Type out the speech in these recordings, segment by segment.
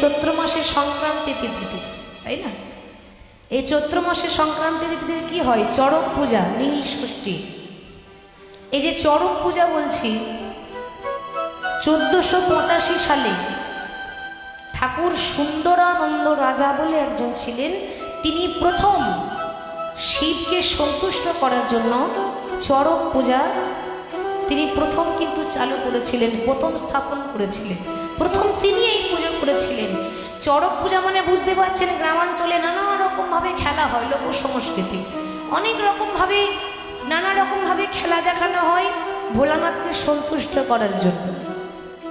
চৈত্র মাসের সংক্রান্তি তিথিতে, তাই না? এই চৈত্র মাসের সংক্রান্তি তিথিতে কি হয়? চড়ক পূজা, নীল ষষ্ঠী। এই যে চড়ক পূজা বলছি, 1485 সালে ঠাকুর সুন্দরানন্দ রাজা বলে একজন ছিলেন, তিনি প্রথম শিবকে সন্তুষ্ট করার জন্য চড়ক পূজা তিনি প্রথম কিন্তু চালু করেছিলেন, প্রথম স্থাপন করেছিলেন, প্রথম তিনি এই পুজো করেছিলেন। চড়ক পূজা মানে বুঝতে পারছেন, গ্রামাঞ্চলে নানা রকমভাবে খেলা হয়, লোক সংস্কৃতি, অনেক রকমভাবে নানা রকমভাবে খেলা দেখানো হয় ভোলানাথকে সন্তুষ্ট করার জন্য।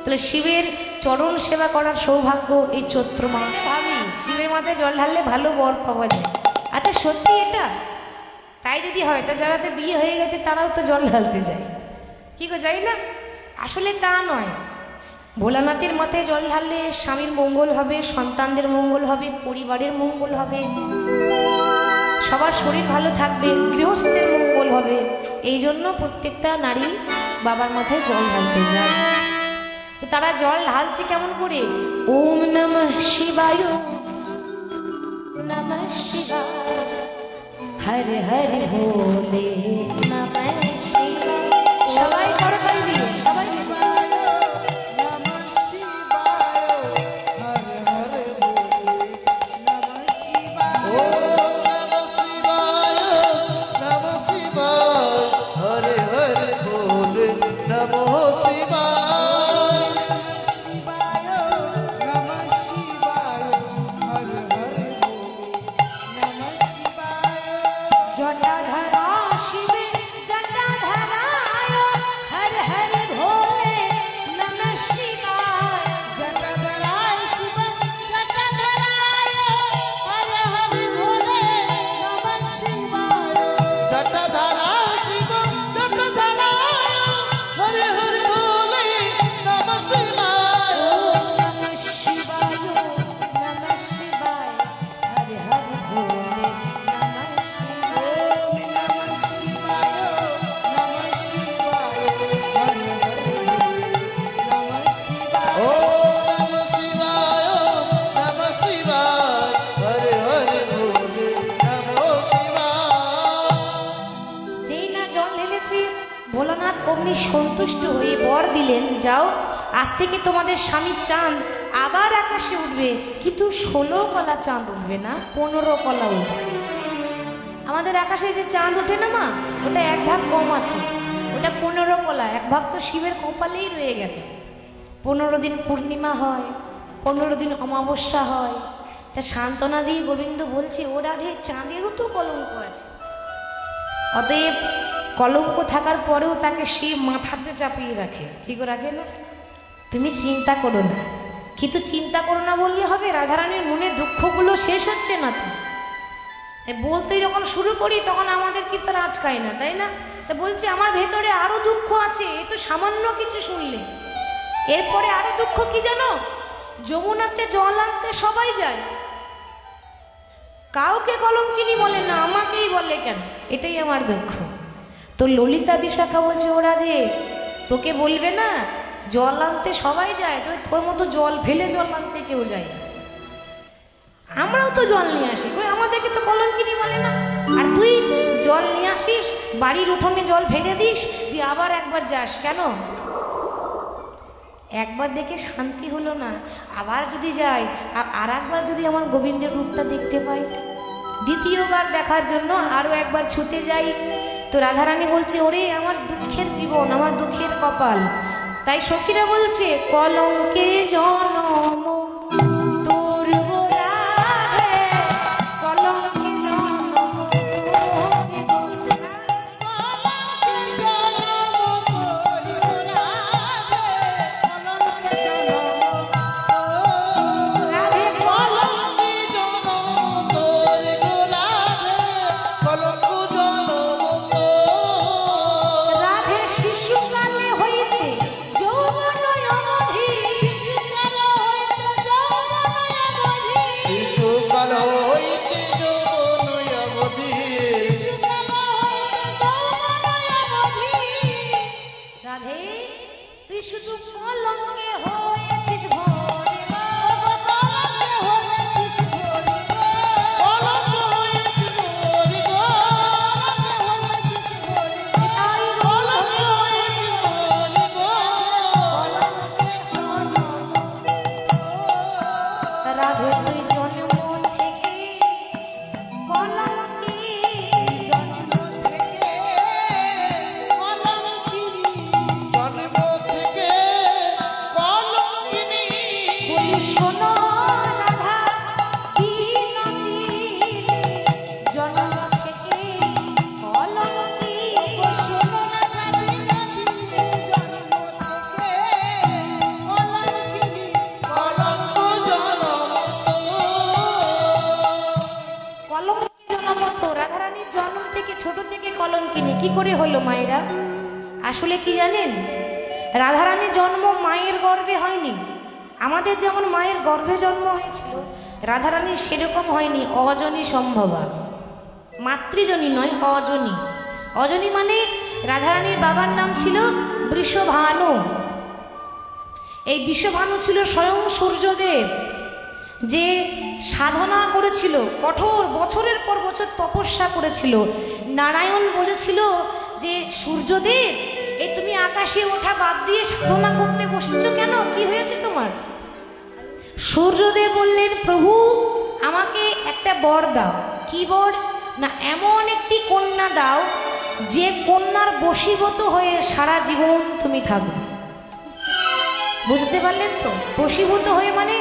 তাহলে শিবের চরণ সেবা করার সৌভাগ্য এই চৈত্র মাস। আমি শিবের মাথায় জল ঢাললে ভালো বর পাওয়া যায়। আচ্ছা সত্যি এটা? তাই যদি হয় তা যারাতে বিয়ে হয়ে গেছে তারাও তো জল ঢালতে যায়, কি গো যাই না? আসলে তা নয়। ভোলানাথের মাথায় জল ঢাললে স্বামীর মঙ্গল হবে, সন্তানদের মঙ্গল হবে, পরিবারের মঙ্গল হবে, সবার শরীর ভালো থাকবে, গৃহস্থের মঙ্গল হবে। এই জন্য প্রত্যেকটা নারী বাবার মাথায় জল ঢালতে যায়। তারা জল ঢালছে কেমন করে? ওম নমঃ শিবায়, নমঃ শিবায়, হরে হরে ভোলে, নমঃ শিবায়। সবাই করো তাই দিয়ে, সবাই সন্তুষ্ট হয়ে বর দিলেন, যাও আজ থেকে তোমাদের স্বামী চাঁদ আবার আকাশে উঠবে, কিন্তু 16 কলা চাঁদ উঠবে না, 15 কলা উঠবে। আমাদের আকাশে যে চাঁদ ওঠে না মা, ওটা এক ভাগ কম আছে, ওটা 15 কলা, এক ভাগ তো শিবের কপালেই রয়ে গেল। 15 দিন পূর্ণিমা হয়, 15 দিন অমাবস্যা হয়। তা সান্ত্বনা দিয়ে গোবিন্দ বলছে, ও রাধে, চাঁদেরও তো কলঙ্ক আছে, অতএব কলঙ্ক থাকার পরেও তাকে শিব মাথাতে চাপিয়ে রাখে। কি করে রাখে না? তুমি চিন্তা করো না। কিন্তু চিন্তা করো না বললে হবে? রাধারানীর মনে দুঃখগুলো শেষ হচ্ছে না তো? বলতে যখন শুরু করি তখন আমাদের কি তার আটকায় না, তাই না? তা বলছে আমার ভেতরে আরো দুঃখ আছে। এ তো সামান্য কিছু শুনলে, এরপরে আরো দুঃখ কি জানো? যমুনাতে জল আনতে সবাই যায়, কাউকে কলঙ্কিনী বলে না, আমাকেই বলে কেন? এটাই আমার দুঃখ। তো ললিতা বিশাখা বলছে, ও রাধে, তোকে বলবে না জল আনতে সবাই যায়, তো তোর মতো জল ফেলে জল আনতে কেউ যায় না। আমরাও তো জল নিয়ে আসি, কই আমাদেরকে তো কলঙ্কিনী বলে না। আর তুই জল নিয়ে আসিস, বাড়ির উঠোনে জল ফেলে দিস, দিয়ে আবার একবার যাস কেন? একবার দেখে শান্তি হলো না, আবার যদি যাই, আর একবার যদি আমার গোবিন্দের রূপটা দেখতে পাই, দ্বিতীয়বার দেখার জন্য আরো একবার ছুটে যাই। তো রাধারানী বলছে, ওরে আমার দুঃখের জীবন, আমার দুঃখের কপাল। তাই সখীরা বলছে, কলঙ্কে জনম তোর গো রাধে, কলঙ্কে জনম, কি করে হলো মায়েরা? আসলে কি জানেন, রাধারানীর জন্ম মায়ের গর্ভে হয়নি। আমাদের যেমন মায়ের গর্ভে জন্ম হয়েছিল, রাধারানীর সেরকম হয়নি, অজনী সম্ভবা। মাতৃজনী নয়, অজনী। অজনী মানে রাধারানীর বাবার নাম ছিল বৃষভানু। এই বৃষভানু ছিল স্বয়ং সূর্যদেব, যে সাধনা করেছিল, কঠোর বছরের পর বছর তপস্যা করেছিল। নারায়ণ বলেছিল যে সূর্যদেব, এই তুমি আকাশে ওঠা বাদ দিয়ে সাধনা করতে বসেছো কেন, কি হয়েছে তোমার? সূর্যদেব বললেন, প্রভু আমাকে একটা বর দাও। কি বর? না, এমন একটি কন্যা দাও যে কন্যার বশীভূত হয়ে সারা জীবন তুমি থাকবে। বুঝতে পারলেন তো? বশীভূত হয়ে মানে,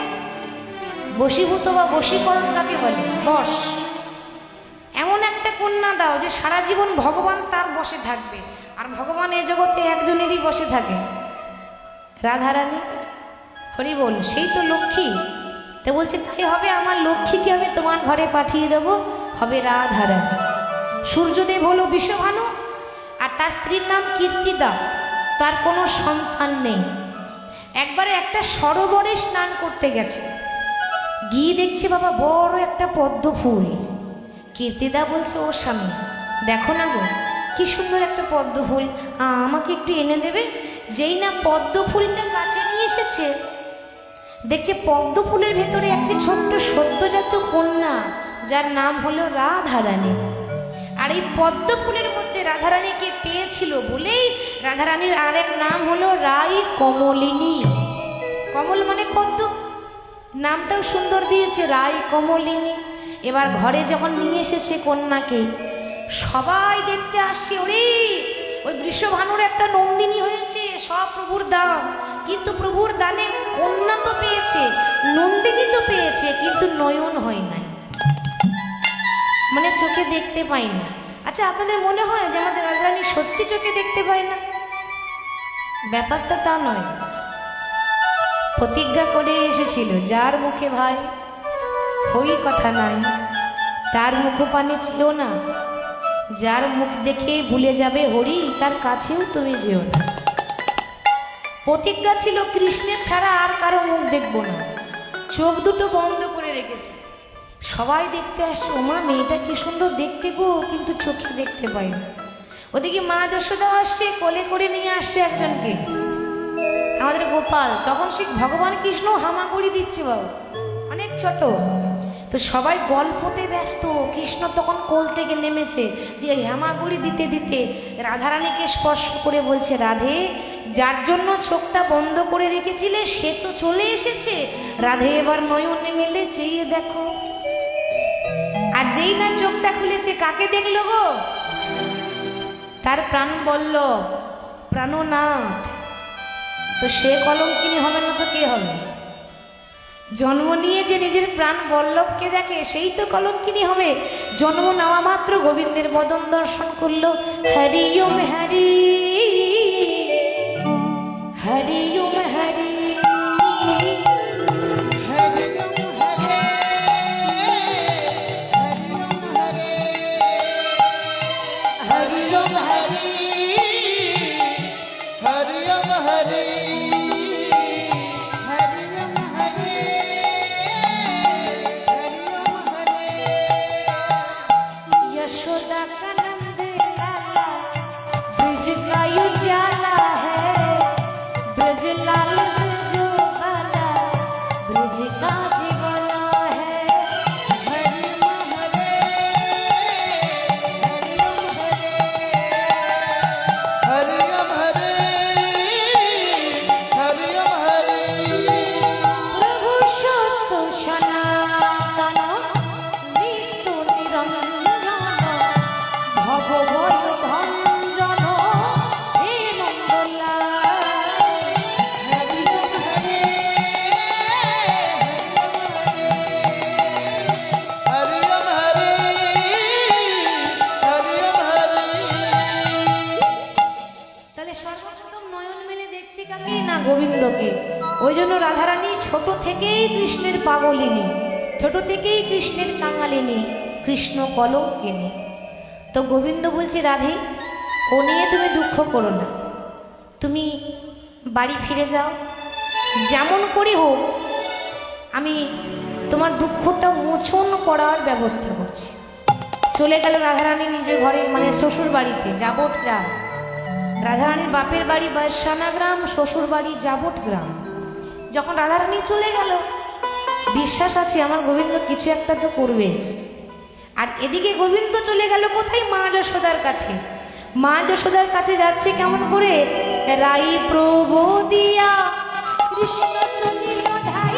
বশীভূত বা বশীকরণ কাকে বলে? বশ। এমন একটা কন্যা দাও যে সারা জীবন ভগবান তার বশে থাকবে, আর ভগবান এই জগতে একজনেরই বশে থাকে, রাধারানী। হরি বল, সেই তো লক্ষ্মী। তো বলছে তাই হবে, আমার লক্ষ্মীকে আমি তোমার ঘরে পাঠিয়ে দেব, হবে রাধারানী। সূর্যদেব হলো বৃষভানু, আর তার স্ত্রীর নাম কীর্তিদা। তার কোনো সন্তান নেই। একবারে একটা সরোবরে স্নান করতে গেছে, গিয়ে দেখছে বাবা বড় একটা পদ্ম ফুল। কীর্তিদা বলছে, ও স্বামী দেখো না গো, কি সুন্দর একটা পদ্ম ফুল, আমাকে একটু এনে দেবে? যেই না পদ্ম ফুলটা কাছে নিয়ে এসেছে, দেখছে পদ্ম ফুলের ভেতরে একটি ছোট্ট সদ্যজাত কন্যা, যার নাম হলো রাধারানী। আর এই পদ্ম ফুলের মধ্যে রাধারানীকে পেয়েছিল বলেই রাধারানীর আরেক নাম হলো রাই কমলিনী। কমল মানে পদ্ম, নামটাও সুন্দর দিয়েছে, রাই কমলিনী। এবার ঘরে যখন নিয়ে এসেছে কন্যাকে, সবাই দেখতে আসছে, ওরে ওই বৃষভানুর একটা নন্দিনী হয়েছে, সব প্রভুর দান। কিন্তু প্রভুর দানে কন্যা তো পেয়েছে, নন্দিনী তো পেয়েছে, কিন্তু নয়ন হয় নাই, মানে চোখে দেখতে পাই না। আচ্ছা, আপনাদের মনে হয় যে আমাদের রাধারানী সত্যি চোখে দেখতে পায় না? ব্যাপারটা তা নয়। প্রতিজ্ঞা করে এসেছিল, যার মুখে ভাই হরি কথা নাই, তার মুখপানে ছিল না। যার মুখ দেখে ভুলে যাবে হরি, তার কাছেও তুমি যেও না। প্রতিজ্ঞা ছিল কৃষ্ণের ছাড়া আর কারো মুখ দেখবো না। চোখ দুটো বন্ধ করে রেখেছে। সবাই দেখতে আসছে, ওমা মেয়েটা কি সুন্দর দেখতে গো, কিন্তু চোখে দেখতে পাই না। ওদিকে মা যশোদা আসছে, কোলে করে নিয়ে আসছে একজনকে, আমাদের গোপাল। তখন সে ভগবান কৃষ্ণ হামাগুড়ি দিচ্ছে, বাবু অনেক ছোট। তো সবাই গল্পতে ব্যস্ত, কৃষ্ণ তখন কোল থেকে নেমেছে, দিয়ে হামাগুড়ি দিতে দিতে রাধারানীকে স্পর্শ করে বলছে, রাধে যার জন্য চোখটা বন্ধ করে রেখেছিলে সে তো চলে এসেছে। রাধে এবার নয়নে মেলে চেয়ে দেখো। আর যেই না চোখটা খুলেছে, কাকে দেখলো গো? তার প্রাণ বলল, প্রাণনাথ। তো সে কলঙ্কিনী হবে না তো কে হবে? জন্ম নিয়ে যে নিজের প্রাণ বল্লভকে দেখে, সেই তো কলঙ্কিনী হবে। জন্ম নেওয়া মাত্র গোবিন্দের বদন দর্শন করলো। হরি ওম হরি, হরি ওম হরি, গোবিন্দকে। ওই জন্য রাধারানী ছোট থেকেই কৃষ্ণের পাগলিনী, ছোট থেকেই কৃষ্ণের কাঙালিনী, কৃষ্ণ কলঙ্কিনী। তো গোবিন্দ বলছে, রাধে ও নিয়ে তুমি দুঃখ করো না, তুমি বাড়ি ফিরে যাও, যেমন করে হোক আমি তোমার দুঃখটা মোচন করার ব্যবস্থা করছি। চলে গেল রাধারানী নিজের ঘরে, মানে শ্বশুর বাড়িতে, জাবট গ্রাম। রাধারানীর বাপের বাড়ি বারসানা গ্রাম, শ্বশুর বাড়ি জাবট গ্রাম। যখন রাধারানী চলে গেল, বিশ্বাস আছে আমার গোবিন্দ কিছু একটা তো করবে। আর এদিকে গোবিন্দ চলে গেল কোথায়? মা যশোদার কাছে। মা যশোদার কাছে যাচ্ছে কেমন করে? রাই প্রবোদিয়া কৃষ্ণ চলিল ধাই,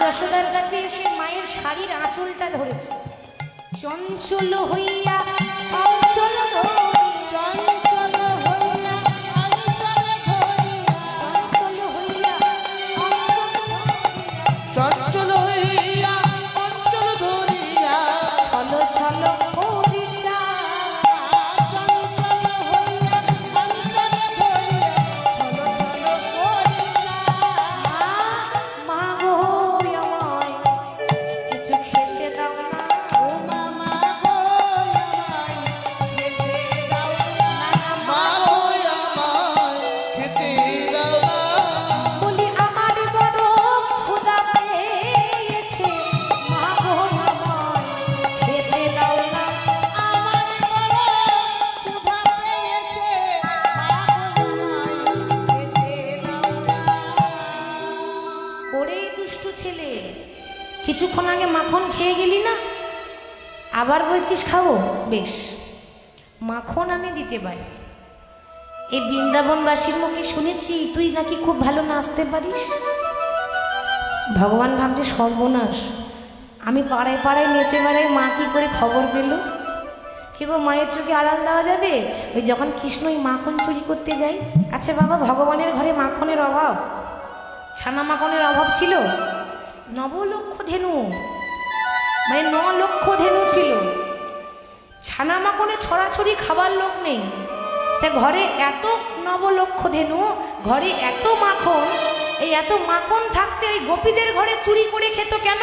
যশোদার কাছে এসে মায়ের শাড়ির আঁচলটা ধরেছে। চঞ্চল হইয়া অঞ্চল ধরি, চঞ্চল হইয়া অঞ্চল ধরি, চঞ্চল হইয়া চঞ্চল হইয়া অঞ্চল ধরিয়া ছল ছল করিছা, চঞ্চল হইয়া অঞ্চল ধরিয়া ছল ছল করিছা। মা গো কিছুক্ষণ আগে মাখন খেয়ে গেলি না, আবার বলছিস খাবো? বেশ, মাখন আমি দিতে পারি। এই বৃন্দাবনবাসীর মুখে শুনেছি তুই নাকি খুব ভালো নাচতে পারিস। ভগবান ভাবছে সর্বনাশ, আমি পাড়ায় পাড়ায় নেচে বেড়াই, মা কি করে খবর পেল? কি গো, মায়ের চোখে আড়াল দেওয়া যাবে? ওই যখন কৃষ্ণ ওই মাখন চুরি করতে যায়। আচ্ছা বাবা, ভগবানের ঘরে মাখনের অভাব, ছানা মাখনের অভাব ছিল? 9 লক্ষ ধেনু, মানে 9 লক্ষ ধেনু ছিল। ছানা মাখনে ছড়াছড়ি খাবার লোক নেই, তা ঘরে এত 9 লক্ষ ধেনু, ঘরে এত মাখন, এই এত মাখন থাকতে এই গোপীদের ঘরে চুরি করে খেত কেন?